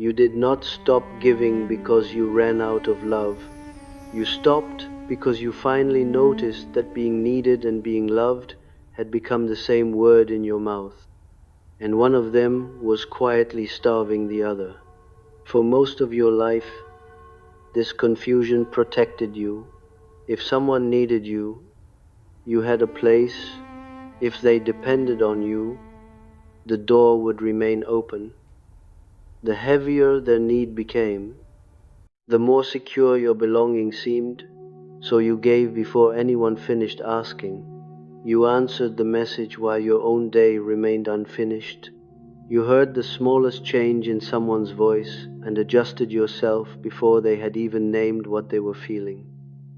You did not stop giving because you ran out of love. You stopped because you finally noticed that being needed and being loved had become the same word in your mouth, and one of them was quietly starving the other. For most of your life, this confusion protected you. If someone needed you, you had a place. If they depended on you, the door would remain open. The heavier their need became, the more secure your belonging seemed, so you gave before anyone finished asking. You answered the message while your own day remained unfinished. You heard the smallest change in someone's voice and adjusted yourself before they had even named what they were feeling.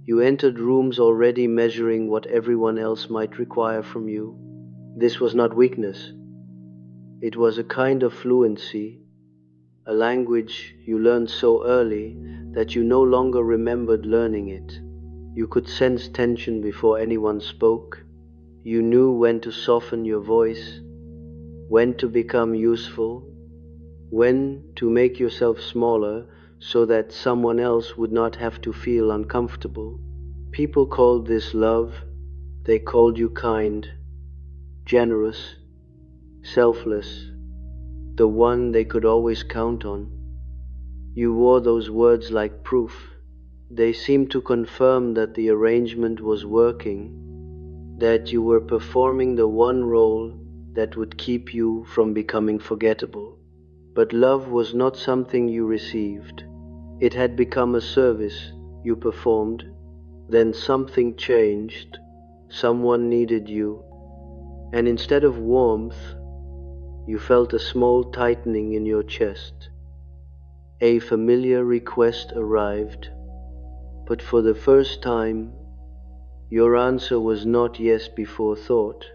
You entered rooms already measuring what everyone else might require from you. This was not weakness. It was a kind of fluency, a language you learned so early that you no longer remembered learning it. You could sense tension before anyone spoke. You knew when to soften your voice, when to become useful, when to make yourself smaller so that someone else would not have to feel uncomfortable. People called this love. They called you kind, generous, selfless, the one they could always count on. You wore those words like proof. They seemed to confirm that the arrangement was working, that you were performing the one role that would keep you from becoming forgettable. But love was not something you received. It had become a service you performed. Then something changed. Someone needed you. And instead of warmth, you felt a small tightening in your chest. A familiar request arrived. But for the first time, your answer was not yes before thought.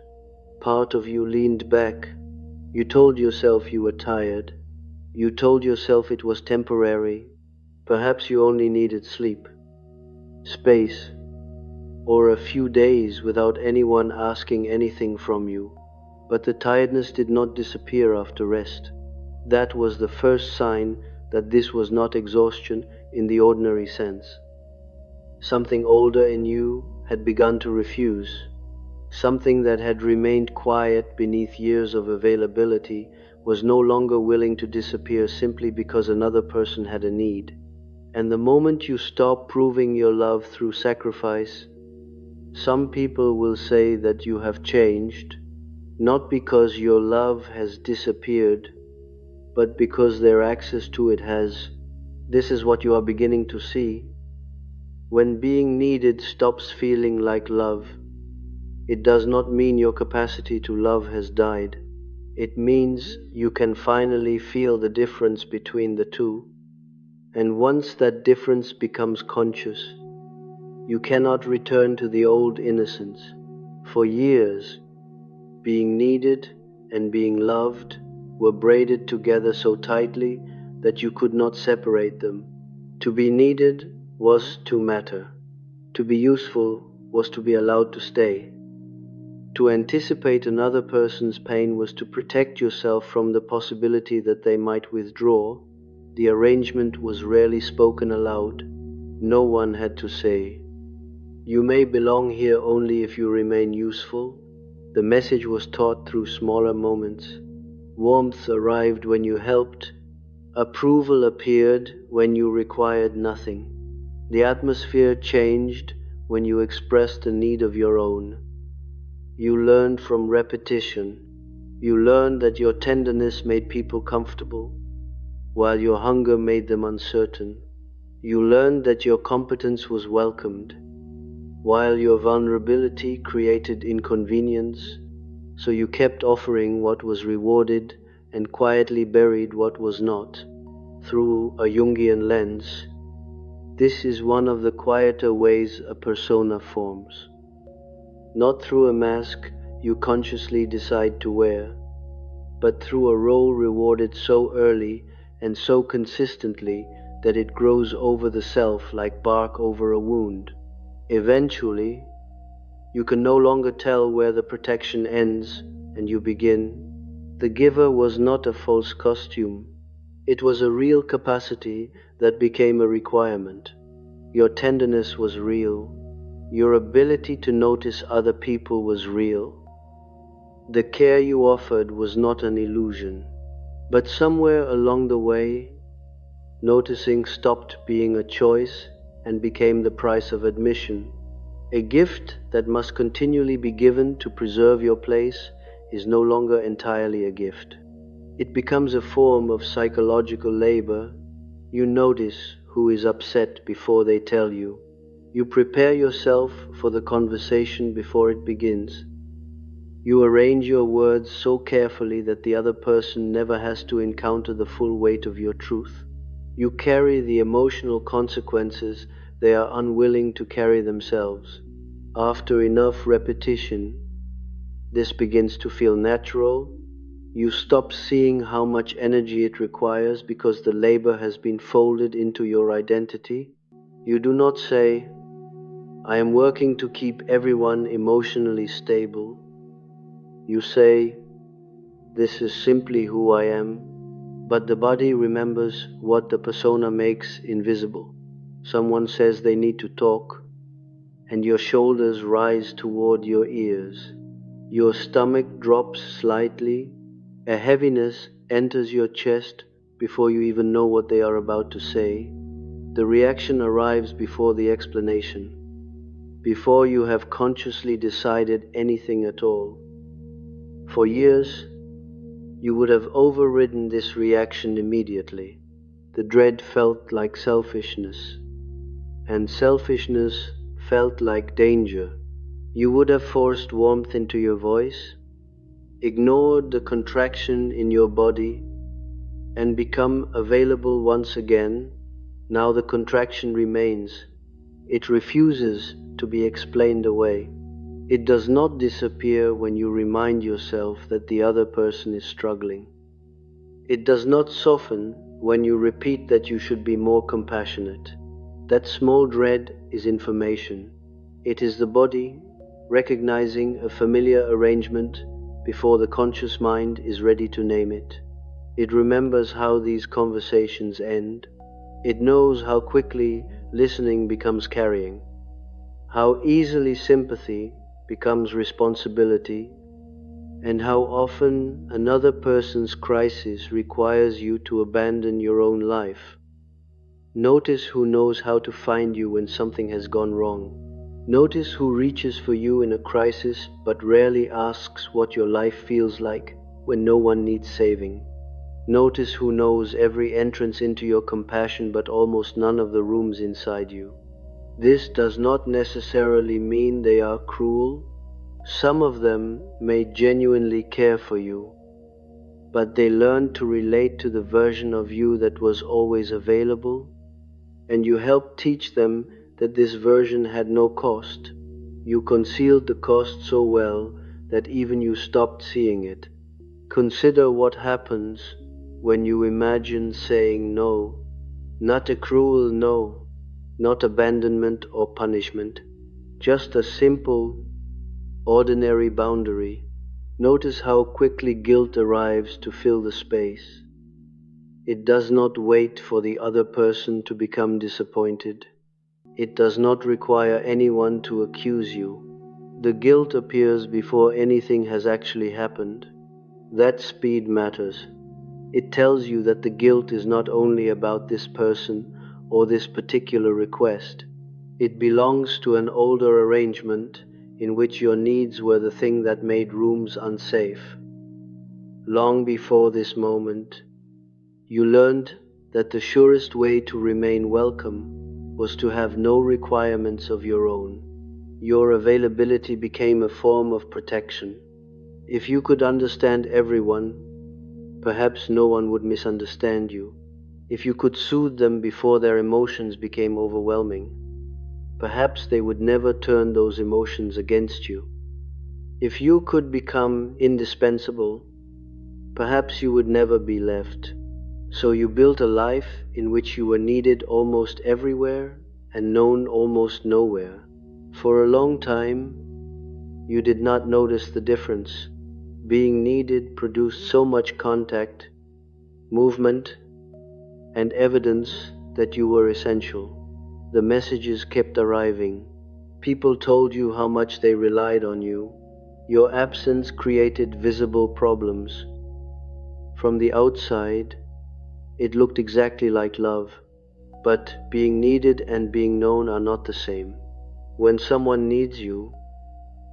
Part of you leaned back. You told yourself you were tired. You told yourself it was temporary. Perhaps you only needed sleep, space, or a few days without anyone asking anything from you. But the tiredness did not disappear after rest. That was the first sign that this was not exhaustion in the ordinary sense. Something older in you had begun to refuse. Something that had remained quiet beneath years of availability was no longer willing to disappear simply because another person had a need. And the moment you stop proving your love through sacrifice, some people will say that you have changed, not because your love has disappeared, but because their access to it has. This is what you are beginning to see. When being needed stops feeling like love, it does not mean your capacity to love has died. It means you can finally feel the difference between the two. And once that difference becomes conscious, you cannot return to the old innocence. For years, being needed and being loved were braided together so tightly that you could not separate them. To be needed was to matter. To be useful was to be allowed to stay. To anticipate another person's pain was to protect yourself from the possibility that they might withdraw. The arrangement was rarely spoken aloud. No one had to say, "You may belong here only if you remain useful." The message was taught through smaller moments. Warmth arrived when you helped. Approval appeared when you required nothing. The atmosphere changed when you expressed a need of your own. You learned from repetition. You learned that your tenderness made people comfortable, while your hunger made them uncertain. You learned that your competence was welcomed, while your vulnerability created inconvenience. So you kept offering what was rewarded and quietly buried what was not, through a Jungian lens. This is one of the quieter ways a persona forms. Not through a mask you consciously decide to wear, but through a role rewarded so early and so consistently that it grows over the self like bark over a wound. Eventually, you can no longer tell where the protection ends and you begin. The giver was not a false costume. It was a real capacity that became a requirement. Your tenderness was real. Your ability to notice other people was real. The care you offered was not an illusion. But somewhere along the way, noticing stopped being a choice and became the price of admission. A gift that must continually be given to preserve your place is no longer entirely a gift. It becomes a form of psychological labor. You notice who is upset before they tell you. You prepare yourself for the conversation before it begins. You arrange your words so carefully that the other person never has to encounter the full weight of your truth. You carry the emotional consequences they are unwilling to carry themselves. After enough repetition, this begins to feel natural. You stop seeing how much energy it requires because the labor has been folded into your identity. You do not say, "I am working to keep everyone emotionally stable." You say, "This is simply who I am," but the body remembers what the persona makes invisible. Someone says they need to talk, and your shoulders rise toward your ears. Your stomach drops slightly. A heaviness enters your chest before you even know what they are about to say. The reaction arrives before the explanation, before you have consciously decided anything at all. For years, you would have overridden this reaction immediately. The dread felt like selfishness, and selfishness felt like danger. You would have forced warmth into your voice, ignored the contraction in your body, and become available once again. Now the contraction remains. It refuses to be explained away. It does not disappear when you remind yourself that the other person is struggling. It does not soften when you repeat that you should be more compassionate. That small dread is information. It is the body recognizing a familiar arrangement before the conscious mind is ready to name it. It remembers how these conversations end. It knows how quickly listening becomes carrying, how easily sympathy becomes responsibility, and how often another person's crisis requires you to abandon your own life. Notice who knows how to find you when something has gone wrong. Notice who reaches for you in a crisis but rarely asks what your life feels like when no one needs saving. Notice who knows every entrance into your compassion but almost none of the rooms inside you. This does not necessarily mean they are cruel. Some of them may genuinely care for you, but they learn to relate to the version of you that was always available, and you help teach them that this version had no cost. You concealed the cost so well that even you stopped seeing it. Consider what happens when you imagine saying no, not a cruel no, not abandonment or punishment, just a simple, ordinary boundary. Notice how quickly guilt arrives to fill the space. It does not wait for the other person to become disappointed. It does not require anyone to accuse you. The guilt appears before anything has actually happened. That speed matters. It tells you that the guilt is not only about this person or this particular request. It belongs to an older arrangement in which your needs were the thing that made rooms unsafe. Long before this moment, you learned that the surest way to remain welcome was to have no requirements of your own. Your availability became a form of protection. If you could understand everyone, perhaps no one would misunderstand you. If you could soothe them before their emotions became overwhelming, perhaps they would never turn those emotions against you. If you could become indispensable, perhaps you would never be left. So you built a life in which you were needed almost everywhere and known almost nowhere. For a long time, you did not notice the difference. Being needed produced so much contact, movement, and evidence that you were essential. The messages kept arriving. People told you how much they relied on you. Your absence created visible problems. From the outside, it looked exactly like love, but being needed and being known are not the same. When someone needs you,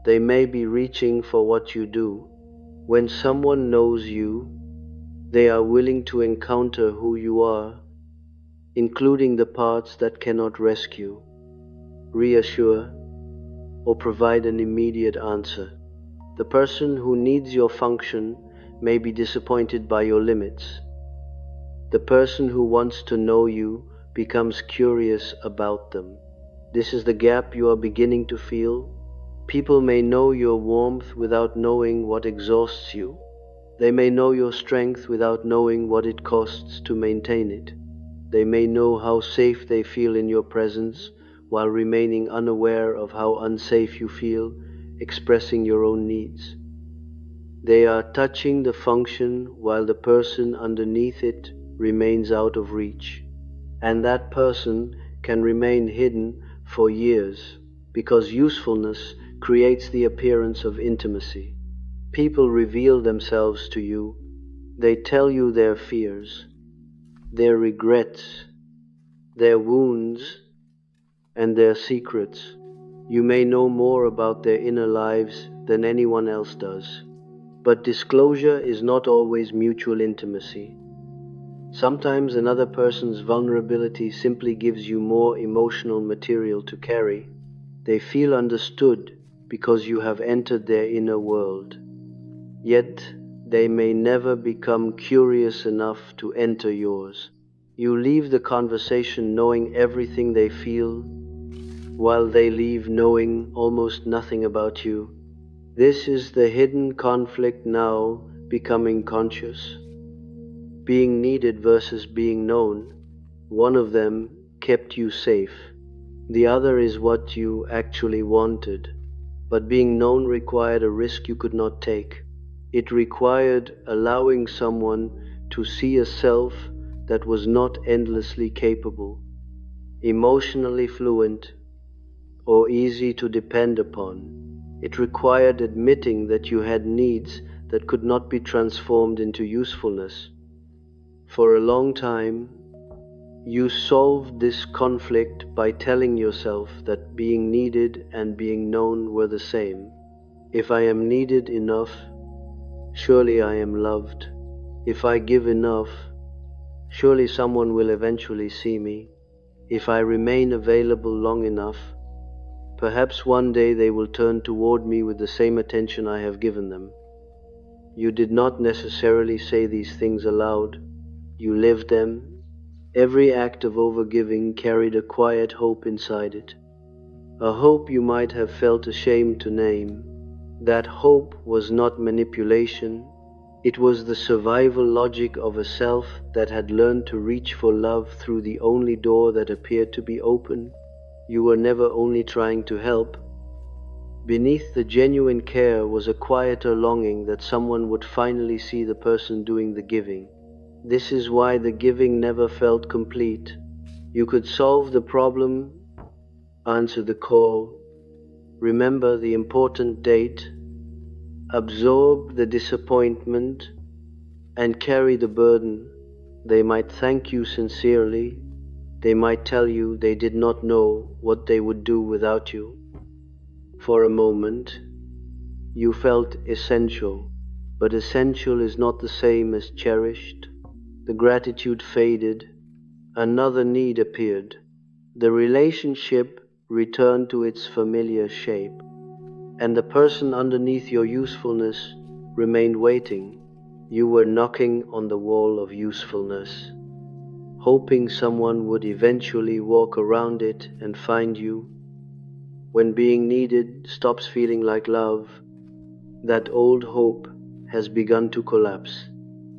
they may be reaching for what you do. When someone knows you, they are willing to encounter who you are, including the parts that cannot rescue, reassure, or provide an immediate answer. The person who needs your function may be disappointed by your limits. The person who wants to know you becomes curious about them. This is the gap you are beginning to feel. People may know your warmth without knowing what exhausts you. They may know your strength without knowing what it costs to maintain it. They may know how safe they feel in your presence while remaining unaware of how unsafe you feel expressing your own needs. They are touching the function while the person underneath it remains out of reach. And that person can remain hidden for years because usefulness creates the appearance of intimacy. People reveal themselves to you. They tell you their fears, their regrets, their wounds, and their secrets. You may know more about their inner lives than anyone else does. But disclosure is not always mutual intimacy. Sometimes another person's vulnerability simply gives you more emotional material to carry. They feel understood because you have entered their inner world. Yet they may never become curious enough to enter yours. You leave the conversation knowing everything they feel, while they leave knowing almost nothing about you. This is the hidden conflict now becoming conscious. Being needed versus being known. One of them kept you safe. The other is what you actually wanted. But being known required a risk you could not take. It required allowing someone to see a self that was not endlessly capable, emotionally fluent, or easy to depend upon. It required admitting that you had needs that could not be transformed into usefulness. For a long time, you solved this conflict by telling yourself that being needed and being known were the same. If I am needed enough, surely I am loved. If I give enough, surely someone will eventually see me. If I remain available long enough, perhaps one day they will turn toward me with the same attention I have given them. You did not necessarily say these things aloud. You lived them. Every act of overgiving carried a quiet hope inside it, a hope you might have felt ashamed to name. That hope was not manipulation. It was the survival logic of a self that had learned to reach for love through the only door that appeared to be open. You were never only trying to help. Beneath the genuine care was a quieter longing that someone would finally see the person doing the giving. This is why the giving never felt complete. You could solve the problem, answer the call, remember the important date, absorb the disappointment, and carry the burden. They might thank you sincerely. They might tell you they did not know what they would do without you. For a moment, you felt essential, but essential is not the same as cherished. The gratitude faded. Another need appeared. The relationship returned to its familiar shape, and the person underneath your usefulness remained waiting. You were knocking on the wall of usefulness, hoping someone would eventually walk around it and find you. When being needed stops feeling like love, that old hope has begun to collapse.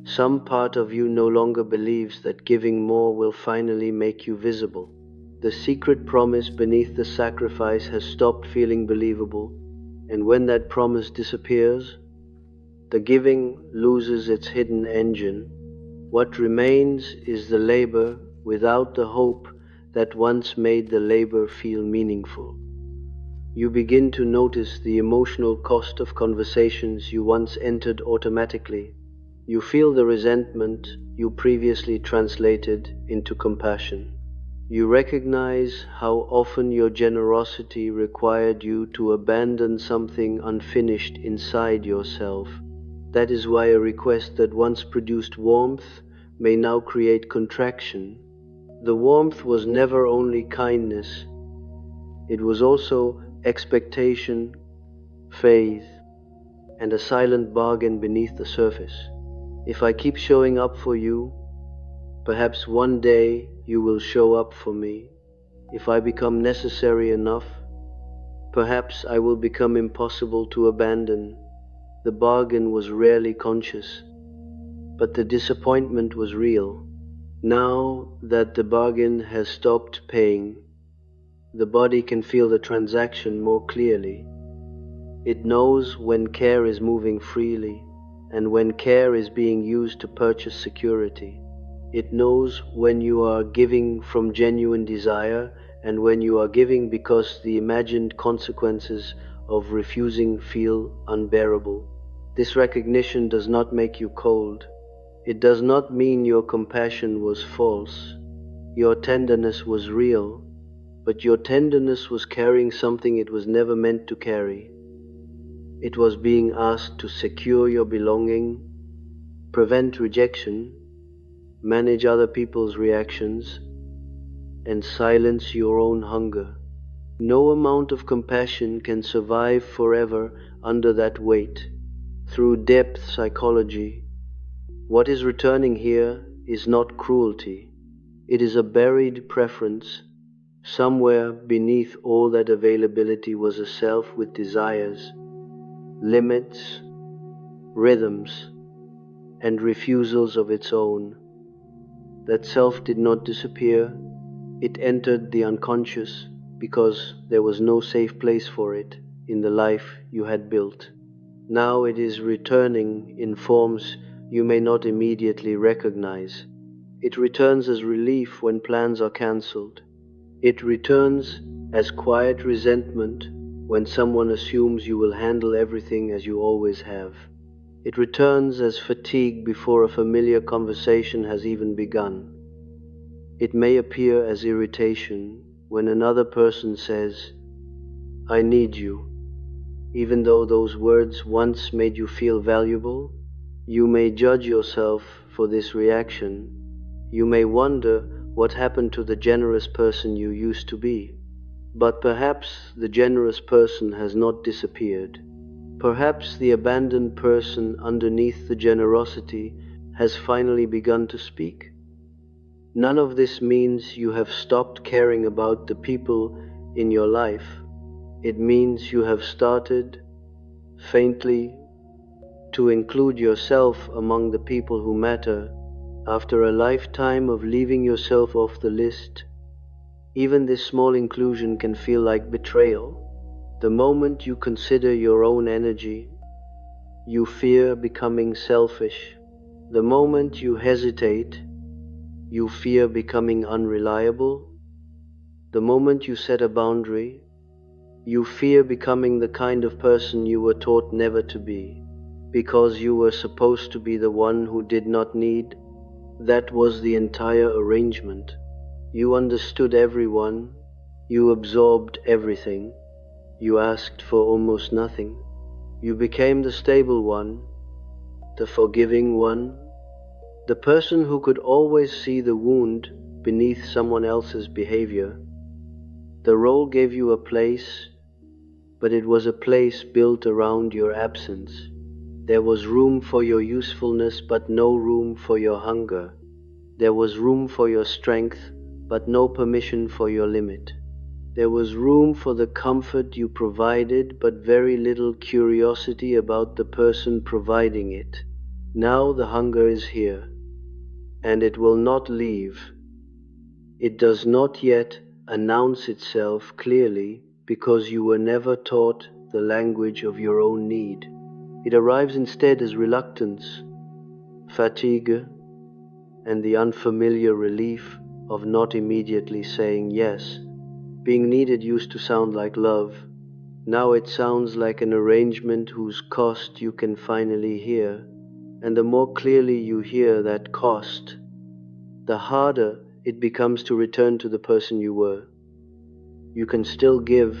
Some part of you no longer believes that giving more will finally make you visible. The secret promise beneath the sacrifice has stopped feeling believable, and when that promise disappears, the giving loses its hidden engine. What remains is the labor without the hope that once made the labor feel meaningful. You begin to notice the emotional cost of conversations you once entered automatically. You feel the resentment you previously translated into compassion. You recognize how often your generosity required you to abandon something unfinished inside yourself. That is why a request that once produced warmth may now create contraction. The warmth was never only kindness, it was also expectation, faith, and a silent bargain beneath the surface. If I keep showing up for you, perhaps one day you will show up for me. If I become necessary enough, perhaps I will become impossible to abandon. The bargain was rarely conscious, but the disappointment was real. Now that the bargain has stopped paying, the body can feel the transaction more clearly. It knows when care is moving freely and when care is being used to purchase security. It knows when you are giving from genuine desire and when you are giving because the imagined consequences of refusing feel unbearable. This recognition does not make you cold. It does not mean your compassion was false. Your tenderness was real, but your tenderness was carrying something it was never meant to carry. It was being asked to secure your belonging, prevent rejection, manage other people's reactions, and silence your own hunger. No amount of compassion can survive forever under that weight. Through depth psychology, what is returning here is not cruelty. It is a buried preference. Somewhere beneath all that availability was a self with desires, limits, rhythms, and refusals of its own. That self did not disappear. It entered the unconscious because there was no safe place for it in the life you had built. Now it is returning in forms you may not immediately recognize. It returns as relief when plans are cancelled. It returns as quiet resentment when someone assumes you will handle everything as you always have. It returns as fatigue before a familiar conversation has even begun. It may appear as irritation when another person says, "I need you," even though those words once made you feel valuable. You may judge yourself for this reaction. You may wonder what happened to the generous person you used to be. But perhaps the generous person has not disappeared. Perhaps the abandoned person underneath the generosity has finally begun to speak. None of this means you have stopped caring about the people in your life. It means you have started, faintly, to include yourself among the people who matter. After a lifetime of leaving yourself off the list, even this small inclusion can feel like betrayal. The moment you consider your own energy, you fear becoming selfish. The moment you hesitate, you fear becoming unreliable. The moment you set a boundary, you fear becoming the kind of person you were taught never to be, because you were supposed to be the one who did not need. That was the entire arrangement. You understood everyone, you absorbed everything, you asked for almost nothing. You became the stable one, the forgiving one, the person who could always see the wound beneath someone else's behavior. The role gave you a place, but it was a place built around your absence. There was room for your usefulness, but no room for your hunger. There was room for your strength, but no permission for your limit. There was room for the comfort you provided, but very little curiosity about the person providing it. Now the hunger is here, and it will not leave. It does not yet announce itself clearly because you were never taught the language of your own need. It arrives instead as reluctance, fatigue, and the unfamiliar relief of not immediately saying yes. Being needed used to sound like love. Now it sounds like an arrangement whose cost you can finally hear. And the more clearly you hear that cost, the harder it becomes to return to the person you were. You can still give,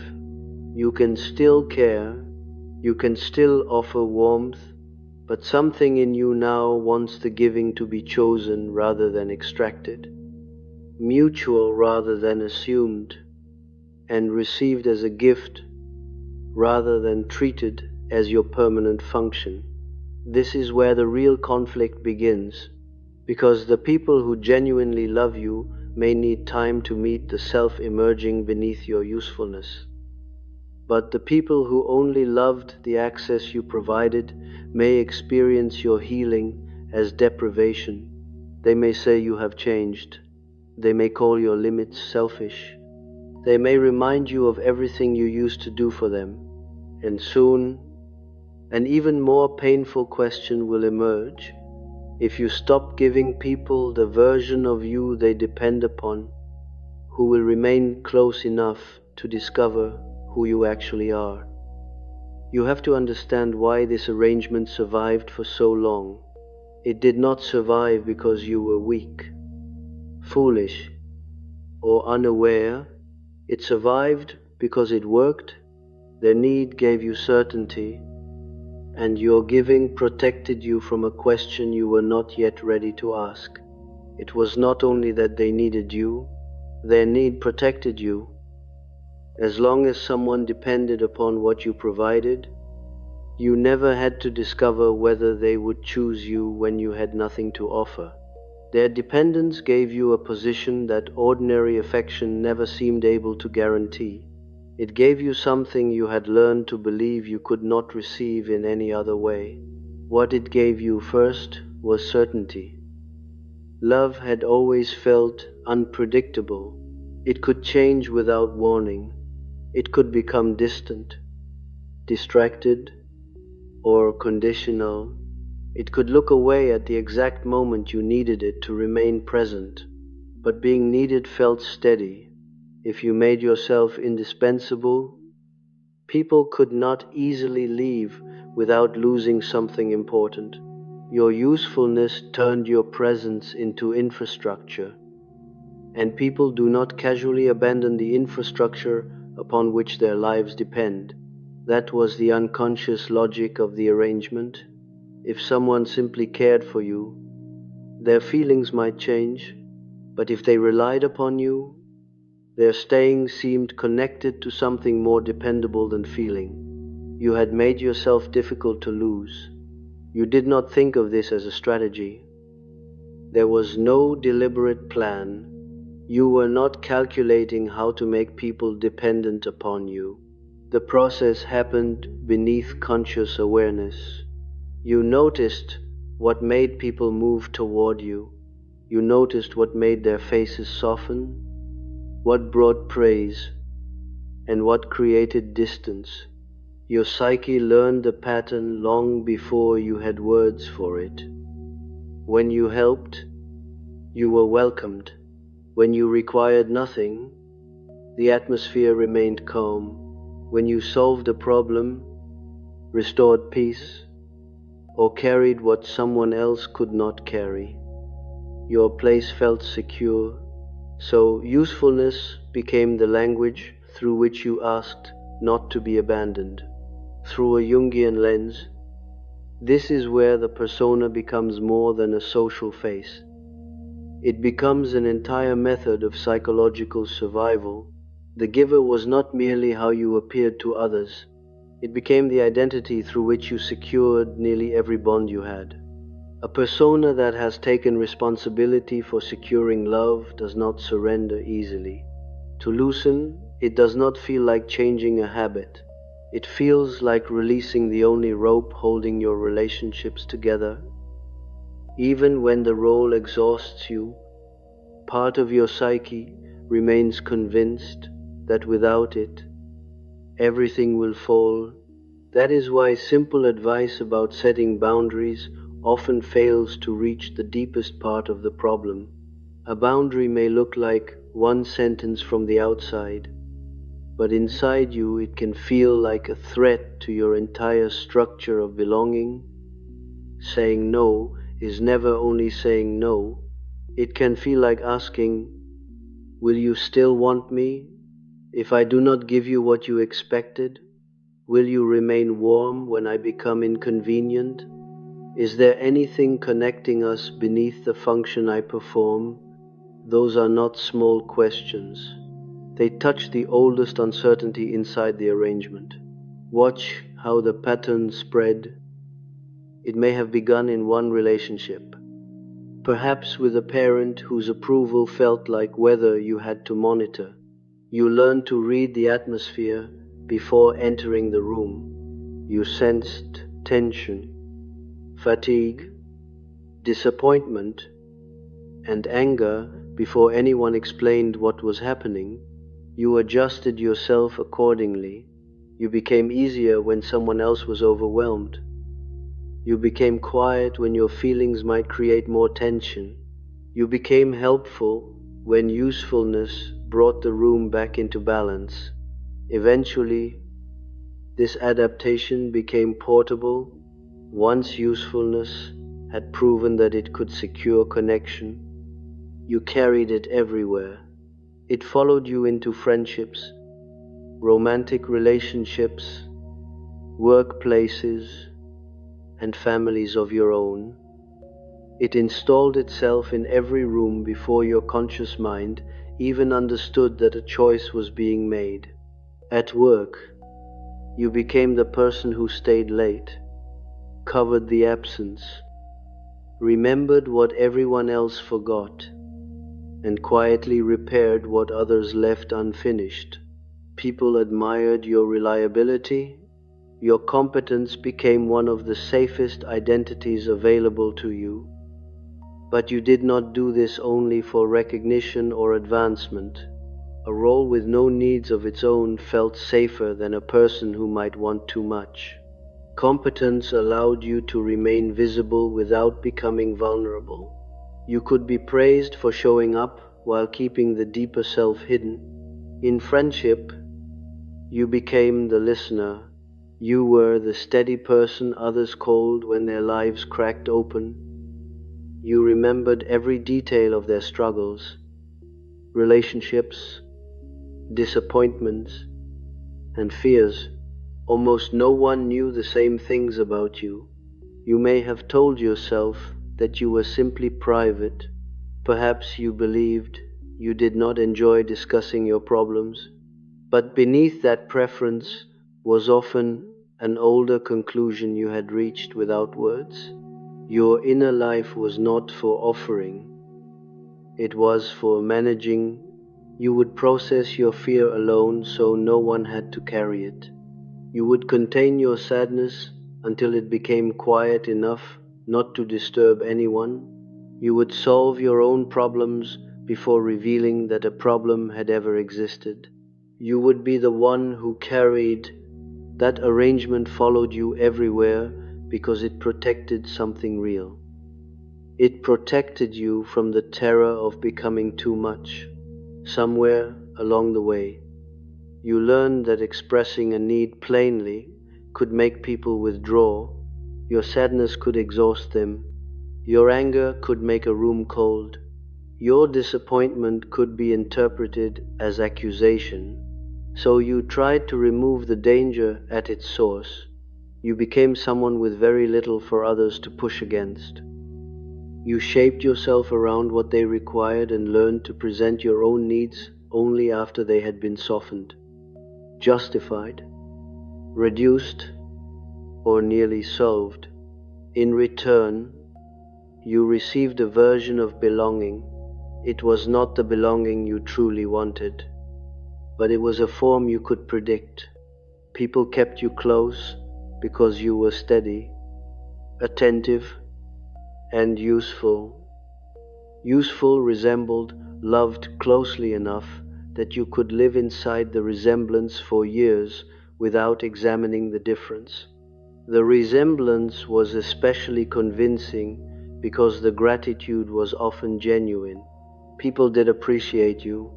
you can still care, you can still offer warmth, but something in you now wants the giving to be chosen rather than extracted, mutual rather than assumed, and received as a gift rather than treated as your permanent function. This is where the real conflict begins, because the people who genuinely love you may need time to meet the self emerging beneath your usefulness. But the people who only loved the access you provided may experience your healing as deprivation. They may say you have changed. They may call your limits selfish. They may remind you of everything you used to do for them. And soon, an even more painful question will emerge. If you stop giving people the version of you they depend upon, who will remain close enough to discover who you actually are? You have to understand why this arrangement survived for so long. It did not survive because you were weak, foolish, or unaware. It survived because it worked. Their need gave you certainty, and your giving protected you from a question you were not yet ready to ask. It was not only that they needed you, their need protected you. As long as someone depended upon what you provided, you never had to discover whether they would choose you when you had nothing to offer. Their dependence gave you a position that ordinary affection never seemed able to guarantee. It gave you something you had learned to believe you could not receive in any other way. What it gave you first was certainty. Love had always felt unpredictable. It could change without warning. It could become distant, distracted, or conditional. It could look away at the exact moment you needed it to remain present. But being needed felt steady. If you made yourself indispensable, people could not easily leave without losing something important. Your usefulness turned your presence into infrastructure, and people do not casually abandon the infrastructure upon which their lives depend. That was the unconscious logic of the arrangement. If someone simply cared for you, their feelings might change, but if they relied upon you, their staying seemed connected to something more dependable than feeling. You had made yourself difficult to lose. You did not think of this as a strategy. There was no deliberate plan. You were not calculating how to make people dependent upon you. The process happened beneath conscious awareness. You noticed what made people move toward you. You noticed what made their faces soften, what brought praise, and what created distance. Your psyche learned the pattern long before you had words for it. When you helped, you were welcomed. When you required nothing, the atmosphere remained calm. When you solved a problem, restored peace, or carried what someone else could not carry, your place felt secure. So usefulness became the language through which you asked not to be abandoned. Through a Jungian lens, this is where the persona becomes more than a social face. It becomes an entire method of psychological survival. The giver was not merely how you appeared to others. It became the identity through which you secured nearly every bond you had. A persona that has taken responsibility for securing love does not surrender easily. To loosen, it does not feel like changing a habit. It feels like releasing the only rope holding your relationships together. Even when the role exhausts you, part of your psyche remains convinced that without it, everything will fall. That is why simple advice about setting boundaries often fails to reach the deepest part of the problem. A boundary may look like one sentence from the outside, but inside you it can feel like a threat to your entire structure of belonging. Saying no is never only saying no. It can feel like asking, will you still want me if I do not give you what you expected? Will you remain warm when I become inconvenient? Is there anything connecting us beneath the function I perform? Those are not small questions. They touch the oldest uncertainty inside the arrangement. Watch how the patterns spread. It may have begun in one relationship, perhaps with a parent whose approval felt like weather you had to monitor. You learned to read the atmosphere before entering the room. You sensed tension, fatigue, disappointment, and anger before anyone explained what was happening. You adjusted yourself accordingly. You became easier when someone else was overwhelmed. You became quiet when your feelings might create more tension. You became helpful when usefulness brought the room back into balance. Eventually, this adaptation became portable. Once usefulness had proven that it could secure connection, you carried it everywhere. It followed you into friendships, romantic relationships, workplaces, and families of your own. It installed itself in every room before your conscious mind even understood that a choice was being made. At work, you became the person who stayed late, covered the absence, remembered what everyone else forgot, and quietly repaired what others left unfinished. People admired your reliability. Your competence became one of the safest identities available to you. But you did not do this only for recognition or advancement. A role with no needs of its own felt safer than a person who might want too much. Competence allowed you to remain visible without becoming vulnerable. You could be praised for showing up while keeping the deeper self hidden. In friendship, you became the listener. You were the steady person others called when their lives cracked open. You remembered every detail of their struggles, relationships, disappointments, and fears. Almost no one knew the same things about you. You may have told yourself that you were simply private. Perhaps you believed you did not enjoy discussing your problems. But beneath that preference was often an older conclusion you had reached without words. Your inner life was not for offering, it was for managing. You would process your fear alone so no one had to carry it. You would contain your sadness until it became quiet enough not to disturb anyone. You would solve your own problems before revealing that a problem had ever existed. You would be the one who carried. That arrangement followed you everywhere because it protected something real. It protected you from the terror of becoming too much. Somewhere along the way, you learned that expressing a need plainly could make people withdraw. Your sadness could exhaust them. Your anger could make a room cold. Your disappointment could be interpreted as accusation. So you tried to remove the danger at its source. You became someone with very little for others to push against. You shaped yourself around what they required and learned to present your own needs only after they had been softened, justified, reduced, or nearly solved. In return, you received a version of belonging. It was not the belonging you truly wanted, but it was a form you could predict. People kept you close because you were steady, attentive, and useful. Useful resembled loved closely enough that you could live inside the resemblance for years without examining the difference. The resemblance was especially convincing because the gratitude was often genuine. People did appreciate you.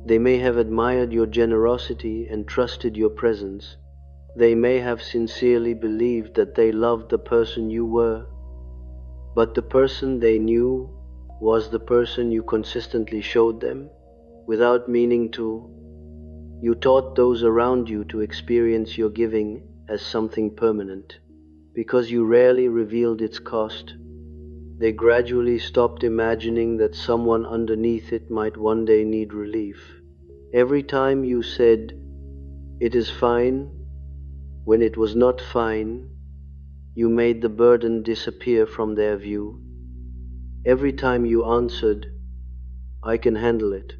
They may have admired your generosity and trusted your presence. They may have sincerely believed that they loved the person you were, but the person they knew was the person you consistently showed them, without meaning to. You taught those around you to experience your giving as something permanent. Because you rarely revealed its cost, they gradually stopped imagining that someone underneath it might one day need relief. Every time you said, "It is fine," when it was not fine, you made the burden disappear from their view. Every time you answered, "I can handle it,"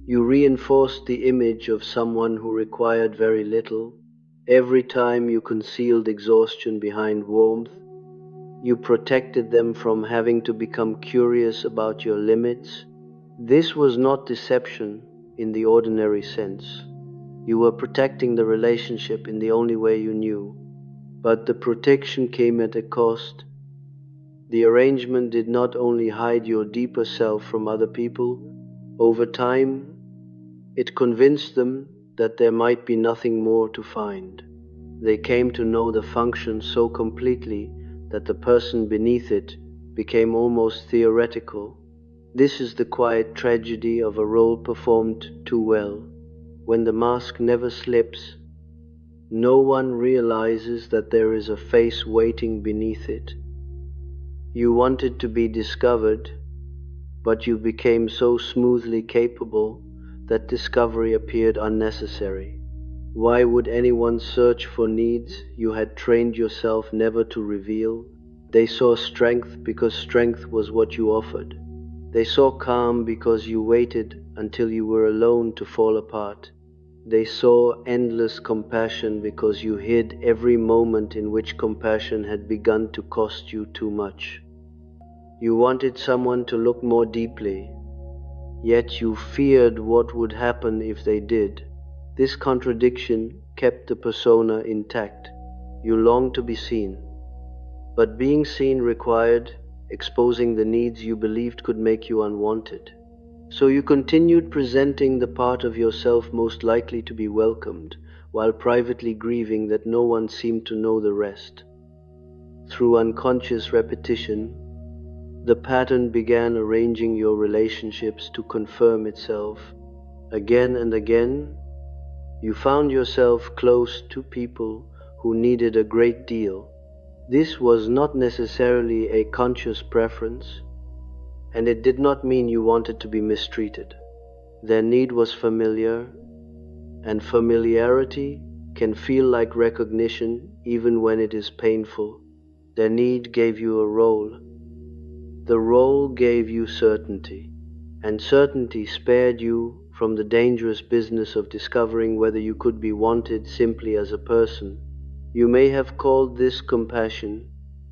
you reinforced the image of someone who required very little. Every time you concealed exhaustion behind warmth, you protected them from having to become curious about your limits. This was not deception in the ordinary sense. You were protecting the relationship in the only way you knew. But the protection came at a cost. The arrangement did not only hide your deeper self from other people, over time, it convinced them that there might be nothing more to find. They came to know the function so completely that the person beneath it became almost theoretical. This is the quiet tragedy of a role performed too well. When the mask never slips, no one realizes that there is a face waiting beneath it. You wanted to be discovered, but you became so smoothly capable that discovery appeared unnecessary. Why would anyone search for needs you had trained yourself never to reveal? They saw strength because strength was what you offered. They saw calm because you waited until you were alone to fall apart. They saw endless compassion because you hid every moment in which compassion had begun to cost you too much. You wanted someone to look more deeply, yet you feared what would happen if they did. This contradiction kept the persona intact. You longed to be seen, but being seen required exposing the needs you believed could make you unwanted. So you continued presenting the part of yourself most likely to be welcomed, while privately grieving that no one seemed to know the rest. Through unconscious repetition, the pattern began arranging your relationships to confirm itself. Again and again, you found yourself close to people who needed a great deal. This was not necessarily a conscious preference, and it did not mean you wanted to be mistreated. Their need was familiar, and familiarity can feel like recognition even when it is painful. Their need gave you a role. The role gave you certainty, and certainty spared you from the dangerous business of discovering whether you could be wanted simply as a person. You may have called this compassion.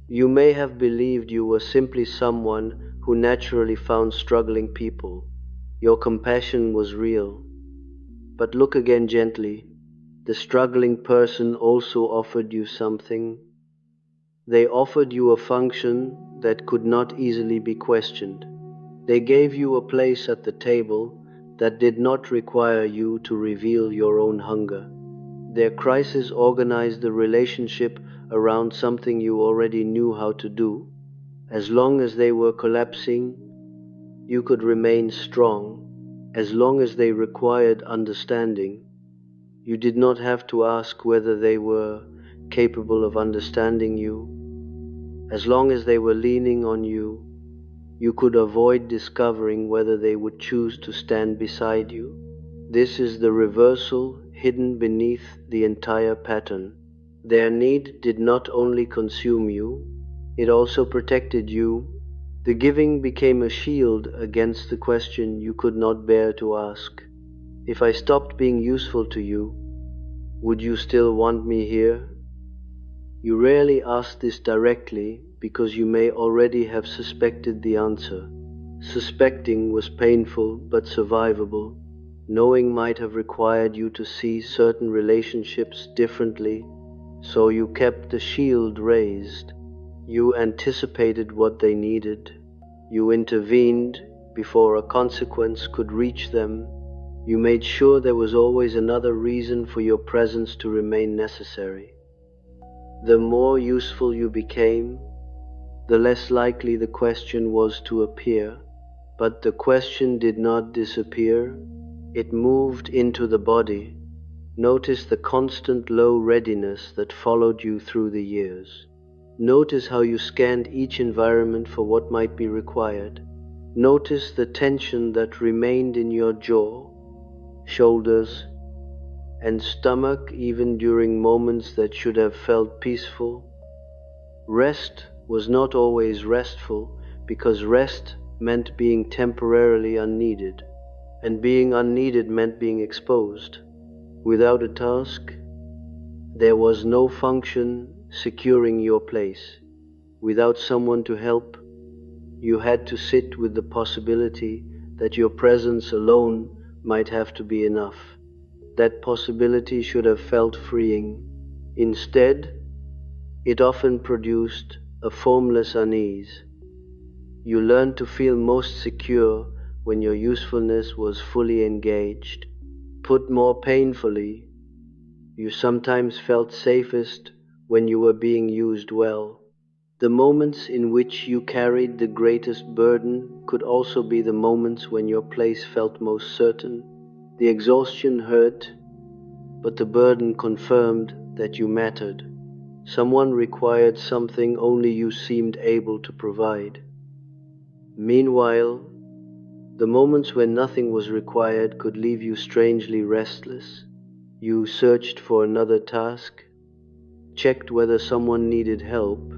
You may have believed you were simply someone who naturally found struggling people. Your compassion was real. But look again gently. The struggling person also offered you something. They offered you a function that could not easily be questioned. They gave you a place at the table that did not require you to reveal your own hunger. Their crisis organized the relationship around something you already knew how to do. As long as they were collapsing, you could remain strong. As long as they required understanding, you did not have to ask whether they were capable of understanding you. As long as they were leaning on you, you could avoid discovering whether they would choose to stand beside you. This is the reversal hidden beneath the entire pattern. Their need did not only consume you, it also protected you. The giving became a shield against the question you could not bear to ask. If I stopped being useful to you, would you still want me here? You rarely ask this directly because you may already have suspected the answer. Suspecting was painful but survivable. Knowing might have required you to see certain relationships differently. So you kept the shield raised. You anticipated what they needed. You intervened before a consequence could reach them. You made sure there was always another reason for your presence to remain necessary. The more useful you became, the less likely the question was to appear. But the question did not disappear. It moved into the body. Notice the constant low readiness that followed you through the years. Notice how you scanned each environment for what might be required. Notice the tension that remained in your jaw, shoulders, and stomach even during moments that should have felt peaceful. Rest was not always restful because rest meant being temporarily unneeded, and being unneeded meant being exposed. Without a task, there was no function securing your place. Without someone to help, you had to sit with the possibility that your presence alone might have to be enough. That possibility should have felt freeing. Instead, it often produced a formless unease. You learned to feel most secure when your usefulness was fully engaged. Put more painfully, you sometimes felt safest when you were being used well. The moments in which you carried the greatest burden could also be the moments when your place felt most certain. The exhaustion hurt, but the burden confirmed that you mattered. Someone required something only you seemed able to provide. Meanwhile, the moments when nothing was required could leave you strangely restless. You searched for another task, checked whether someone needed help,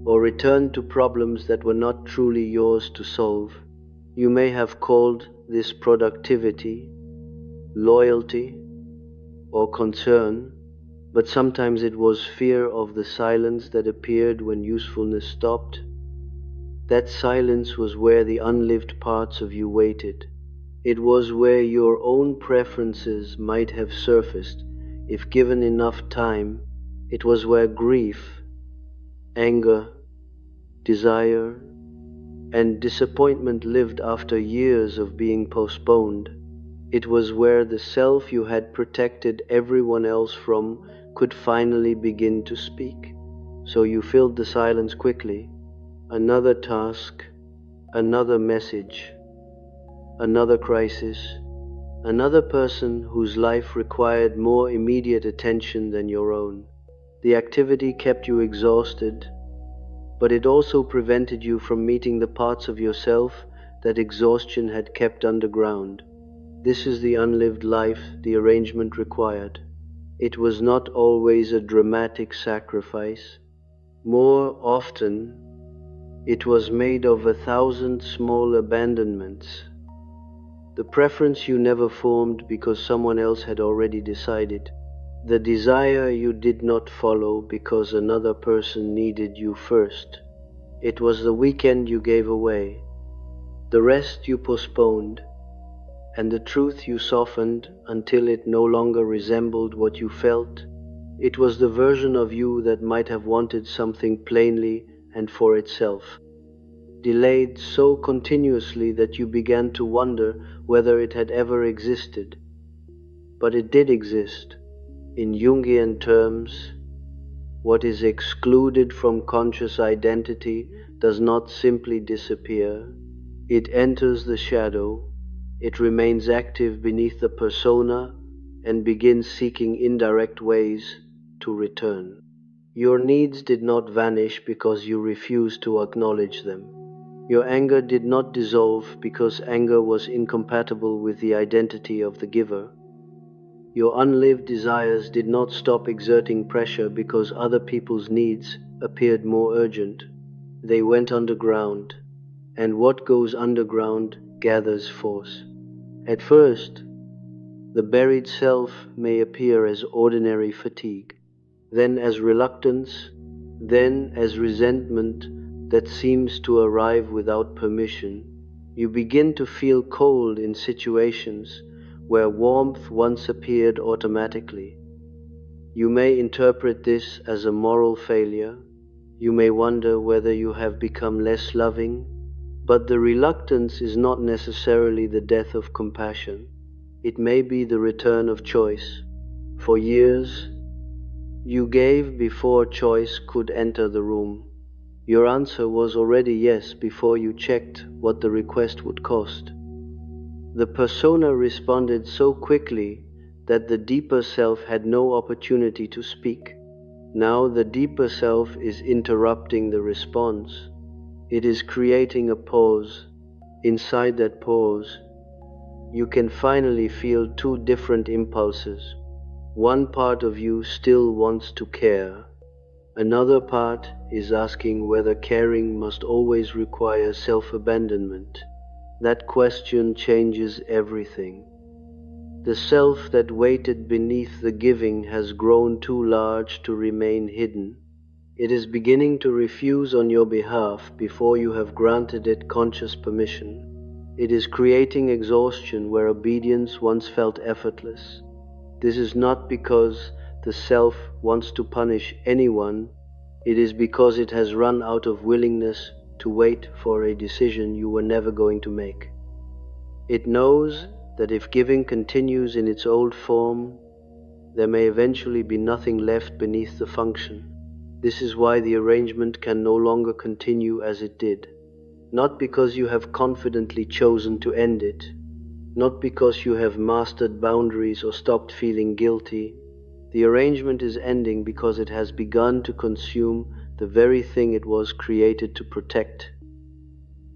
or returned to problems that were not truly yours to solve. You may have called this productivity, loyalty, or concern, but sometimes it was fear of the silence that appeared when usefulness stopped. That silence was where the unlived parts of you waited. It was where your own preferences might have surfaced if given enough time. It was where grief, anger, desire, and disappointment lived after years of being postponed. It was where the self you had protected everyone else from could finally begin to speak. So you filled the silence quickly. Another task, another message, another crisis, another person whose life required more immediate attention than your own. The activity kept you exhausted, but it also prevented you from meeting the parts of yourself that exhaustion had kept underground. This is the unlived life the arrangement required. It was not always a dramatic sacrifice. More often, it was made of 1,000 small abandonments. The preference you never formed because someone else had already decided. The desire you did not follow because another person needed you first. It was the weekend you gave away, the rest you postponed, and the truth you softened until it no longer resembled what you felt. It was the version of you that might have wanted something plainly and for itself, delayed so continuously that you began to wonder whether it had ever existed. But it did exist. In Jungian terms, what is excluded from conscious identity does not simply disappear. It enters the shadow. It remains active beneath the persona and begins seeking indirect ways to return. Your needs did not vanish because you refused to acknowledge them. Your anger did not dissolve because anger was incompatible with the identity of the giver. Your unlived desires did not stop exerting pressure because other people's needs appeared more urgent. They went underground, and what goes underground gathers force. At first, the buried self may appear as ordinary fatigue, then as reluctance, then as resentment that seems to arrive without permission. You begin to feel cold in situations where warmth once appeared automatically. You may interpret this as a moral failure. You may wonder whether you have become less loving, but the reluctance is not necessarily the death of compassion. It may be the return of choice. For years, you gave before choice could enter the room. Your answer was already yes before you checked what the request would cost. The persona responded so quickly that the deeper self had no opportunity to speak. Now the deeper self is interrupting the response. It is creating a pause. Inside that pause, you can finally feel two different impulses. One part of you still wants to care. Another part is asking whether caring must always require self-abandonment. That question changes everything. The self that waited beneath the giving has grown too large to remain hidden. It is beginning to refuse on your behalf before you have granted it conscious permission. It is creating exhaustion where obedience once felt effortless. This is not because the self wants to punish anyone. It is because it has run out of willingness to wait for a decision you were never going to make. It knows that if giving continues in its old form, there may eventually be nothing left beneath the function. This is why the arrangement can no longer continue as it did. Not because you have confidently chosen to end it, not because you have mastered boundaries or stopped feeling guilty. The arrangement is ending because it has begun to consume the very thing it was created to protect.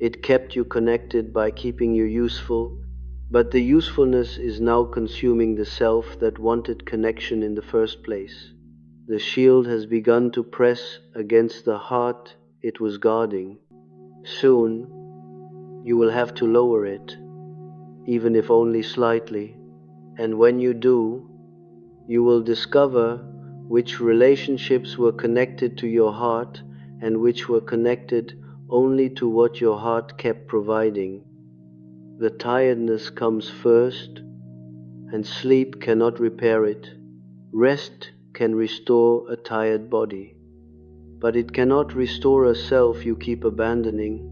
It kept you connected by keeping you useful, but the usefulness is now consuming the self that wanted connection in the first place. The shield has begun to press against the heart it was guarding. Soon, you will have to lower it, even if only slightly, and when you do, you will discover which relationships were connected to your heart and which were connected only to what your heart kept providing. The tiredness comes first, and sleep cannot repair it. Rest can restore a tired body, but it cannot restore a self you keep abandoning.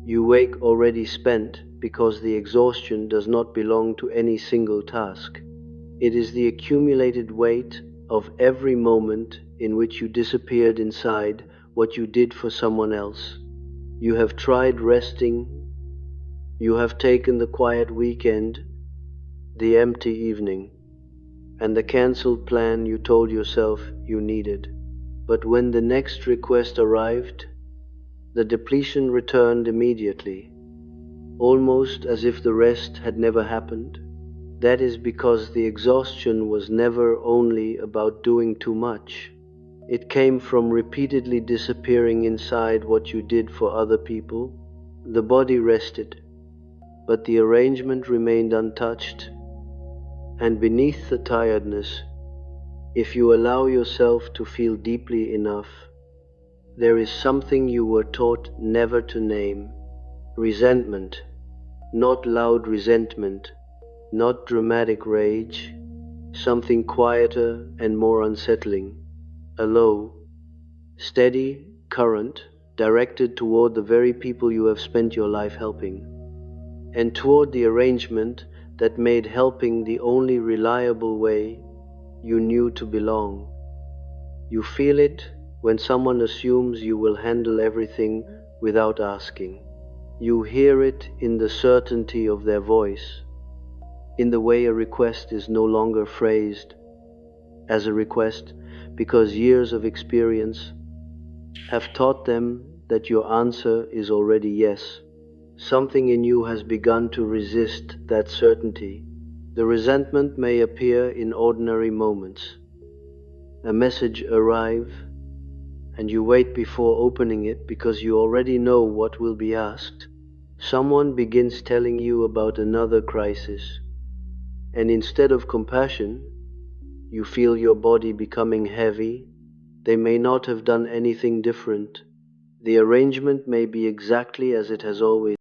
You wake already spent because the exhaustion does not belong to any single task. It is the accumulated weight of every moment in which you disappeared inside what you did for someone else. You have tried resting. You have taken the quiet weekend, the empty evening, and the cancelled plan you told yourself you needed. But when the next request arrived, the depletion returned immediately, almost as if the rest had never happened. That is because the exhaustion was never only about doing too much. It came from repeatedly disappearing inside what you did for other people. The body rested, but the arrangement remained untouched. And beneath the tiredness, if you allow yourself to feel deeply enough, there is something you were taught never to name. Resentment, not loud resentment, not dramatic rage, something quieter and more unsettling. A low, steady current directed toward the very people you have spent your life helping, and toward the arrangement that made helping the only reliable way you knew to belong. You feel it when someone assumes you will handle everything without asking. You hear it in the certainty of their voice, in the way a request is no longer phrased as a request because years of experience have taught them that your answer is already yes. Something in you has begun to resist that certainty. The resentment may appear in ordinary moments. A message arrives, and you wait before opening it because you already know what will be asked. Someone begins telling you about another crisis, and instead of compassion, you feel your body becoming heavy. They may not have done anything different. The arrangement may be exactly as it has always